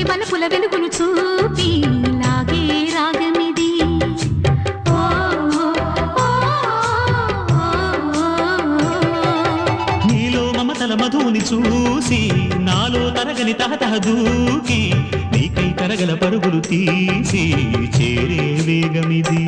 వలపుల వెలుగులు చూపి లాగే రాగమిది నీలో మమతల మధువుని చూసి నాలో తరగని తహతహ దూకి నీకై తరగల పరుగులు తీసి చేరే వేగమిది